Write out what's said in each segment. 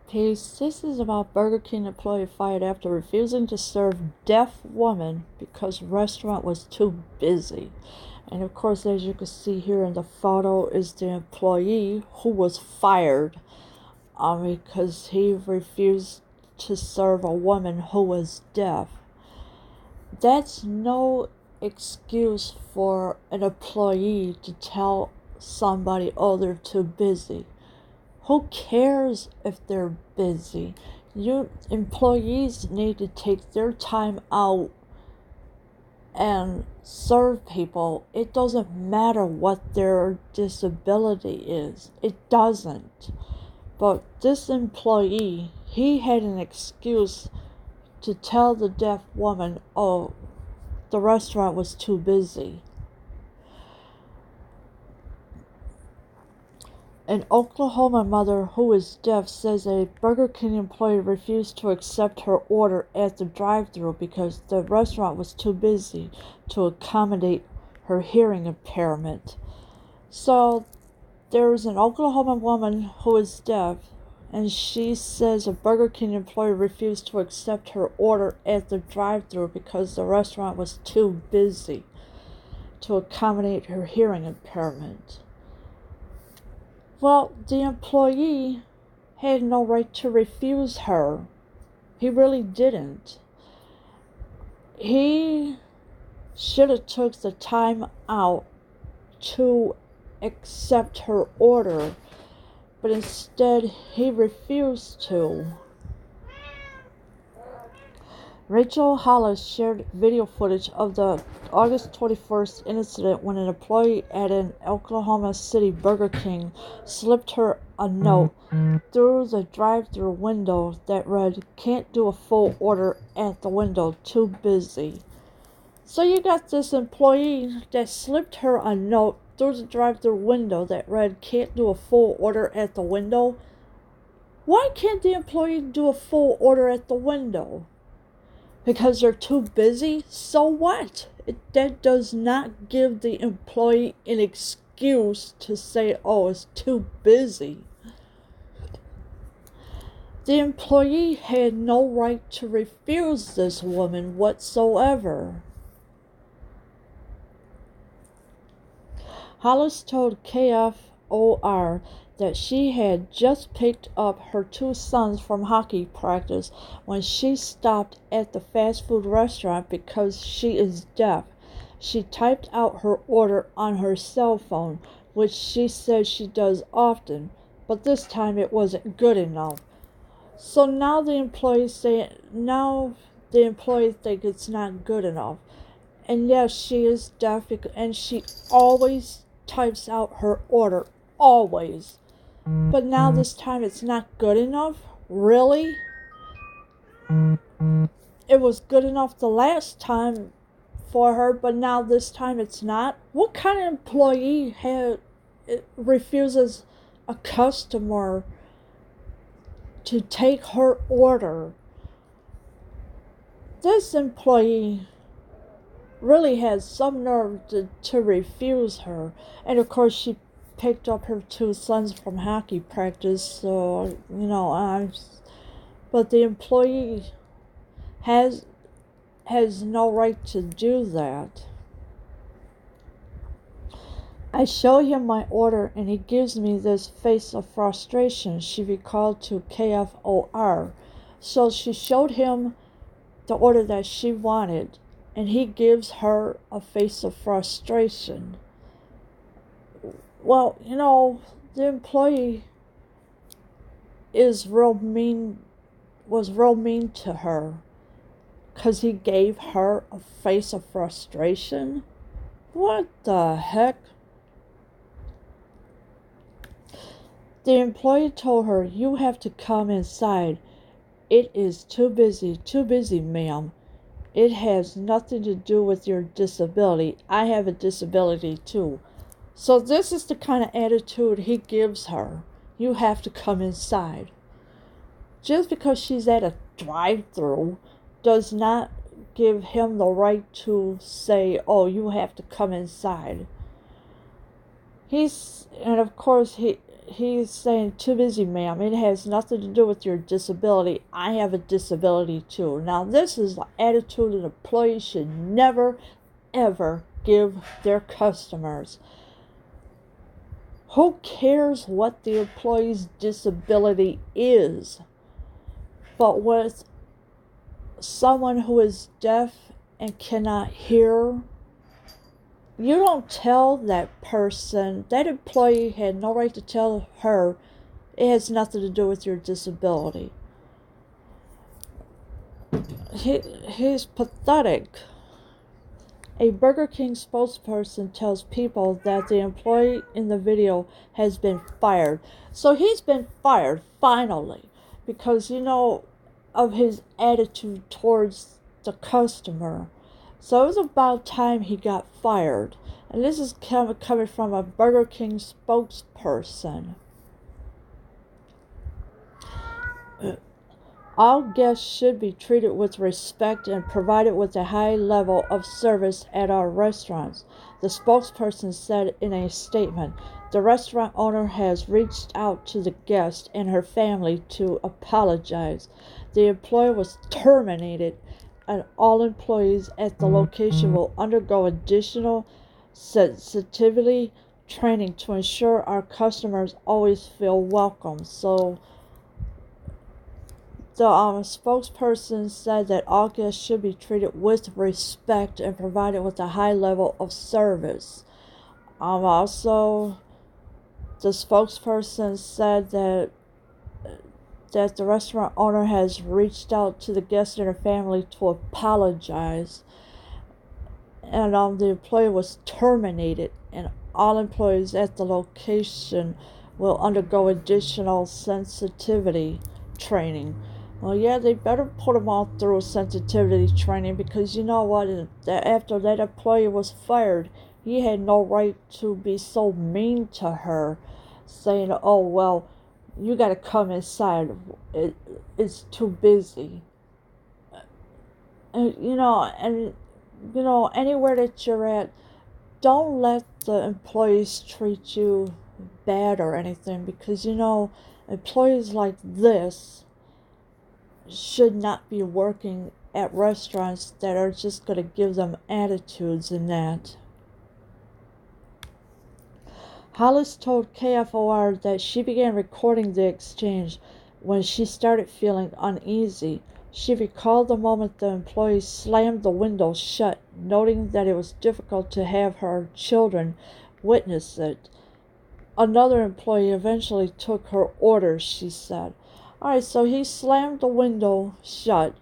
Peace. This is about Burger King employee fired after refusing to serve deaf woman because restaurant was too busy. And of course, as you can see here in the photo, is the employee who was fired because he refused to serve a woman who was deaf. That's no excuse for an employee to tell somebody, oh, they're too busy. Who cares if they're busy? Your employees need to take their time out and serve people. It doesn't matter what their disability is. It doesn't. But this employee, he had an excuse to tell the deaf woman, oh, the restaurant was too busy. An Oklahoma mother who is deaf says a Burger King employee refused to accept her order at the drive-thru because the restaurant was too busy to accommodate her hearing impairment. So there's an Oklahoma woman who is deaf, and she says a Burger King employee refused to accept her order at the drive-thru because the restaurant was too busy to accommodate her hearing impairment. Well, the employee had no right to refuse her. He really didn't. He should have took the time out to accept her order, but instead he refused to. Rachel Hollis shared video footage of the August 21st incident when an employee at an Oklahoma City Burger King slipped her a note through the drive-thru window that read, "Can't do a full order at the window, too busy." So you got this employee that slipped her a note through the drive-thru window that read, "Can't do a full order at the window." Why can't the employee do a full order at the window? Because they're too busy? So what? That does not give the employee an excuse to say, oh, it's too busy. The employee had no right to refuse this woman whatsoever. Hollis told KFOR that she had just picked up her two sons from hockey practice when she stopped at the fast food restaurant because she is deaf. She typed out her order on her cell phone, which she said she does often, but this time it wasn't good enough. So now the employee thinks it's not good enough. And yes, she is deaf, and she always types out her order, always. But now this time it's not good enough? Really? It was good enough the last time for her, but now this time it's not? What kind of employee refuses a customer to take her order? This employee really has some nerve to refuse her. And of course she picked up her two sons from hockey practice, so but the employee has no right to do that. I show him my order and he gives me this face of frustration, she recalled to KFOR. So she showed him the order that she wanted, and he gives her a face of frustration. Well, the employee was real mean to her because he gave her a face of frustration. What the heck? The employee told her, "You have to come inside. It is too busy, ma'am. It has nothing to do with your disability. I have a disability too." So this is the kind of attitude he gives her. You have to come inside. Just because she's at a drive-thru does not give him the right to say, oh, you have to come inside. And of course he's saying, too busy, ma'am. It has nothing to do with your disability. I have a disability too. Now, this is the attitude an employee should never, ever give their customers. Who cares what the employee's disability is? But with someone who is deaf and cannot hear, you don't tell that person, that employee had no right to tell her it has nothing to do with your disability. He's pathetic. A Burger King spokesperson tells People that the employee in the video has been fired. So he's been fired, finally, because, of his attitude towards the customer. So it was about time he got fired. And this is coming from a Burger King spokesperson. All guests should be treated with respect and provided with a high level of service at our restaurants, the spokesperson said in a statement. The restaurant owner has reached out to the guest and her family to apologize. The employee was terminated, and all employees at the location will undergo additional sensitivity training to ensure our customers always feel welcome. So the spokesperson said that all guests should be treated with respect and provided with a high level of service. Also, the spokesperson said that the restaurant owner has reached out to the guest and her family to apologize. And the employee was terminated, and all employees at the location will undergo additional sensitivity training. Well, yeah, they better put them all through sensitivity training, because you know what? After that employee was fired, he had no right to be so mean to her, saying, oh, well, you got to come inside. It's too busy. And anywhere that you're at, don't let the employees treat you bad or anything, because, employees like this should not be working at restaurants that are just going to give them attitudes and that. Hollis told KFOR that she began recording the exchange when she started feeling uneasy. She recalled the moment the employee slammed the window shut, noting that it was difficult to have her children witness it. Another employee eventually took her order, she said. Alright, so he slammed the window shut,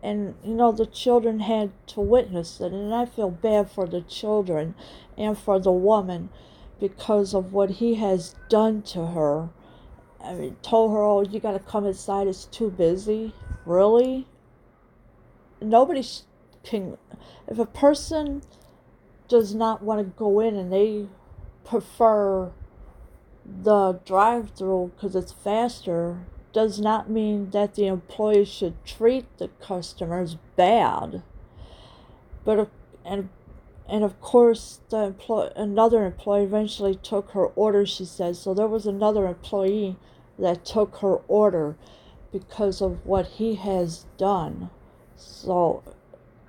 and the children had to witness it, and I feel bad for the children and for the woman because of what he has done to her. I mean, told her, oh, you gotta come inside, it's too busy. Really? Nobody can. If a person does not want to go in and they prefer the drive-through because it's faster, does not mean that the employee should treat the customers bad. But and of course, another employee eventually took her order, she said. So there was another employee that took her order because of what he has done. So,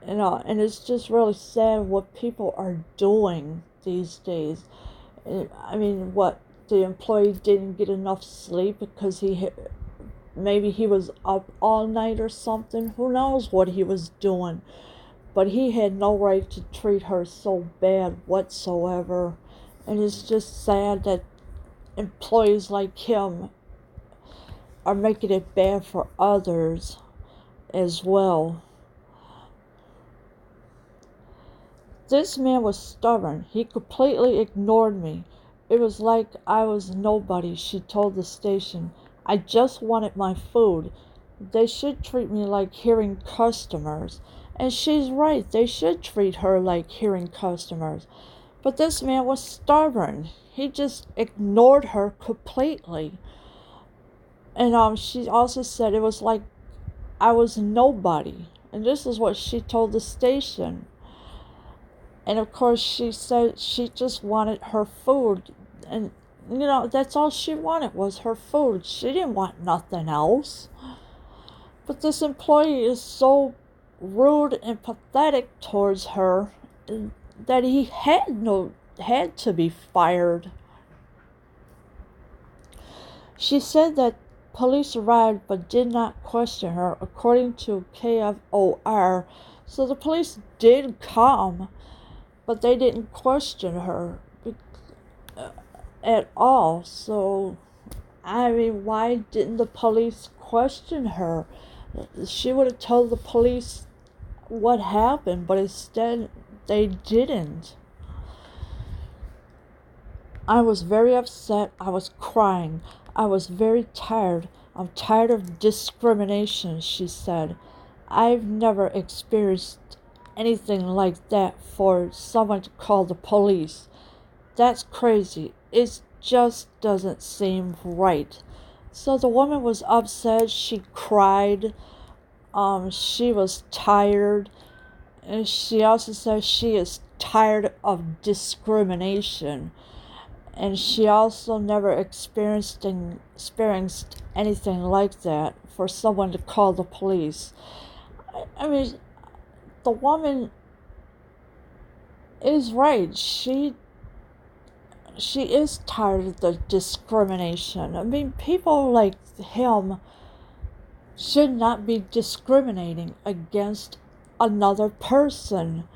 and it's just really sad what people are doing these days. I mean, what, the employee didn't get enough sleep because maybe he was up all night or something. Who knows what he was doing? But he had no right to treat her so bad whatsoever. And it's just sad that employees like him are making it bad for others as well. This man was stubborn. He completely ignored me. It was like I was nobody, she told the station. I just wanted my food. They should treat me like hearing customers. And she's right, they should treat her like hearing customers. But this man was stubborn. He just ignored her completely. And she also said it was like I was nobody. And this is what she told the station. And of course she said she just wanted her food. And You know, that's all she wanted was her food. She didn't want nothing else. But this employee is so rude and pathetic towards her that he had to be fired. She said that police arrived but did not question her, according to KFOR. So the police did come, but they didn't question her at all. So, I mean, why didn't the police question her? She would have told the police what happened, but instead they didn't. I was very upset. I was crying. I was very tired. I'm tired of discrimination, she said. I've never experienced anything like that for someone to call the police. That's crazy. It just doesn't seem right. So the woman was upset. She cried. She was tired. And she also said she is tired of discrimination. And she also never experienced anything like that for someone to call the police. I mean, the woman is right. She is tired of the discrimination. I mean, people like him should not be discriminating against another person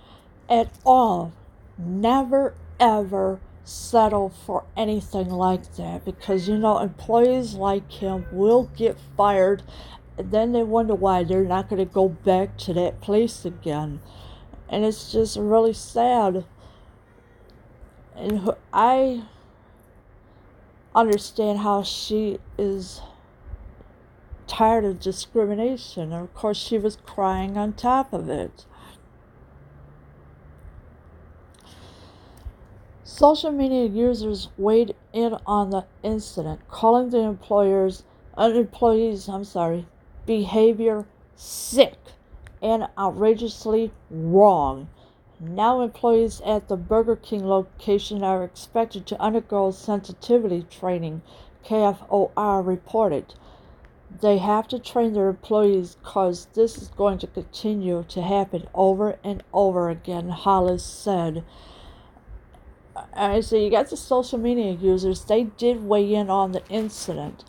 at all. Never, ever settle for anything like that, because employees like him will get fired and then they wonder why they're not going to go back to that place again, and it's just really sad. And I understand how she is tired of discrimination, and of course she was crying on top of it. Social media users weighed in on the incident, calling the employees' behavior sick and outrageously wrong. Now employees at the Burger King location are expected to undergo sensitivity training, KFOR reported. They have to train their employees because this is going to continue to happen over and over again, Hollis said. So you got the social media users. They did weigh in on the incident.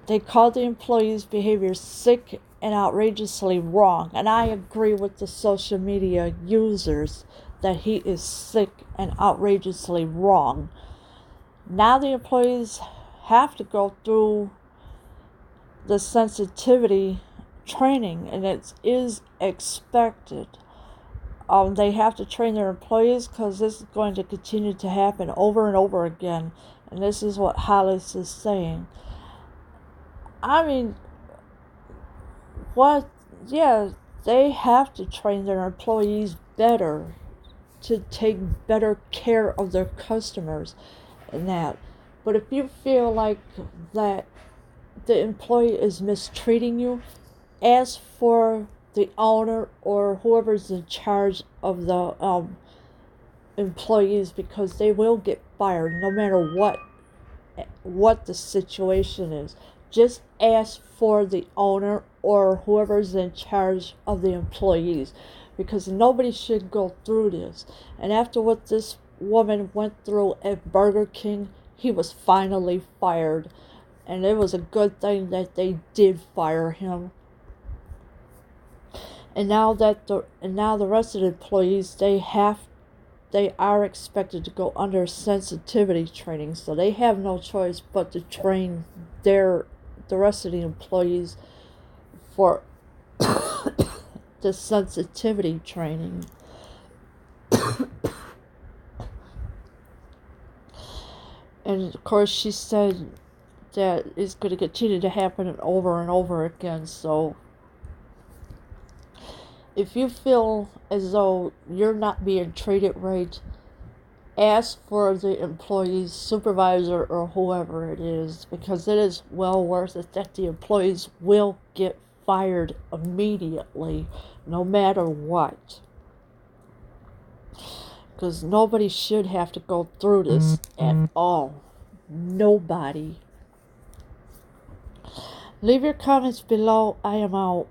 They called the employee's behavior sick and outrageously wrong. And I agree with the social media users that he is sick and outrageously wrong. Now the employees have to go through the sensitivity training, and it is expected. They have to train their employees because this is going to continue to happen over and over again. And this is what Hollis is saying. I mean, what? Yeah, they have to train their employees better to take better care of their customers and that. But if you feel like that the employee is mistreating you, ask for the owner or whoever's in charge of the employees, because they will get fired no matter what the situation is. Just ask for the owner or whoever's in charge of the employees, because nobody should go through this. And after what this woman went through at Burger King, he was finally fired, and it was a good thing that they did fire him. And now the rest of the employees, they are expected to go under sensitivity training, so they have no choice but to train the rest of the employees for the sensitivity training. And of course she said that it's going to continue to happen over and over again. So if you feel as though you're not being treated right, ask for the employee's supervisor or whoever it is, because it is well worth it that the employees will get fired immediately, no matter what. Because nobody should have to go through this at all. Nobody. Leave your comments below. I am out.